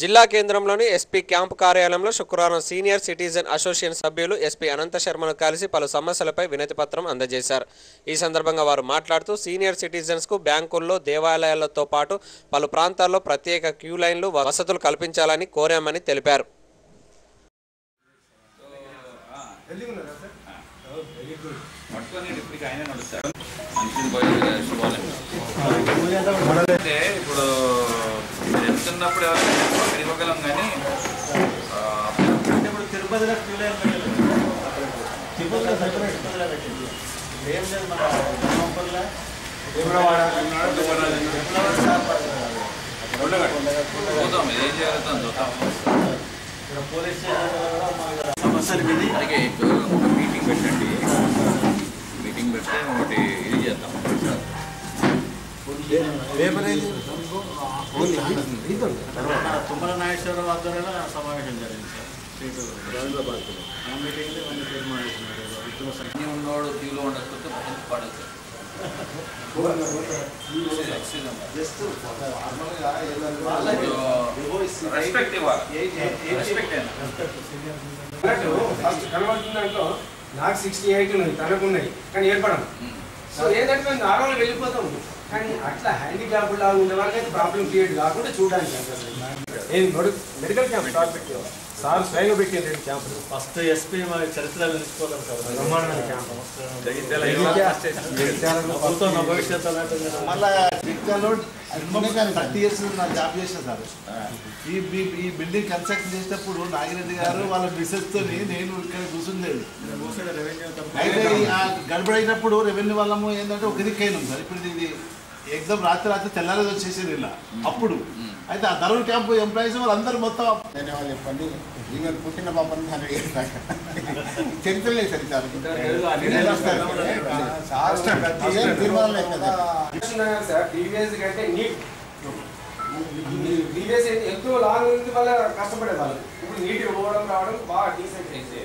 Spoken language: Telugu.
జిల్లా కేంద్రంలోని ఎస్పీ క్యాంపు కార్యాలయంలో శుక్రవారం సీనియర్ సిటిజన్ అసోసియేషన్ సభ్యులు ఎస్పీ అనంత శర్మను కలిసి పలు సమస్యలపై వినతిపత్రం అందజేశారు. ఈ సందర్భంగా వారు మాట్లాడుతూ సీనియర్ సిటిజన్స్కు బ్యాంకుల్లో, దేవాలయాలతో పాటు పలు ప్రాంతాల్లో ప్రత్యేక క్యూ లైన్లు, వసతులు కల్పించాలని కోరామని తెలిపారు. ఇప్పుడు వెళ్తున్నప్పుడు ఎవరైనా ఇవ్వగలం కానీ ఇప్పుడు తిరుపతిలో క్యూ లైన్ చూద్దాం ఏం చేయాలి చూద్దాం. పోలీస్ సమస్యలు అలాగే ఒక మీటింగ్ పెట్టండి. మీటింగ్ పెడితే ఒకటి ఇది చేద్దాం. తుమ్మల నాగేశ్వరరావు ఆధ్వర్యంలో సమావేశం జరిగింది సార్. ఉన్నవాడు క్యూలో ఉండకపోతే పడదు. రెస్పెక్ట్ ఇవ్వాలి. కనబడుతుందంటో నాకు 68 ఉన్నది, తనకున్నది, కానీ ఏర్పడం. సో ఏంటంటే మేము నార్మల్గా వెళ్ళిపోతాము, కానీ అట్లా హ్యాండిక్యాప్ లాగా ఉండే వాళ్ళకైతే ప్రాబ్లం క్రియేట్ కాకుండా చూడడానికి మెడికల్ క్యాంప్ స్టార్ట్ పెట్టేవారు సార్, స్వయంగా పెట్టారు. రెండు క్యాంపులు ఫస్ట్ ఎస్పీ మా చరిత్ర తెలుసుకోవాలి సార్. బ్రహ్మాండమైన క్యాంప్. మళ్ళీ 30 years నా జాబ్ చేసిన సార్. ఈ బిల్డింగ్ కన్స్ట్రక్షన్ చేసినప్పుడు నాగిరెడ్డి గారు వాళ్ళ మిసెస్తో నేను ఇక్కడ కూర్చుండేది. అయితే గడబడైనప్పుడు రెవెన్యూ వాళ్ళము ఏంటంటే ఒక దిక్కైనాం సార్. ఇప్పుడు ఇది ఎగ్జామ్ రాత్రి తెల్లారేది వచ్చేసేది ఇలా అప్పుడు. అయితే ఆ ధరూర్ క్యాంపు ఎంప్లాయీస్ వాళ్ళందరూ మొత్తం ధన్యవాదాలు చెప్పండి. ఈమె పుట్టిన పాపని చరిత్ర లేదు సార్. ప్రీవియస్ కంటే నీట్ ప్రీవియస్ ఎంతో లాంగ్ నుంచి వాళ్ళ కష్టపడే వాళ్ళు ఇప్పుడు నీట్గా పోవడం రావడం బాగా డీసెంట్ అయితే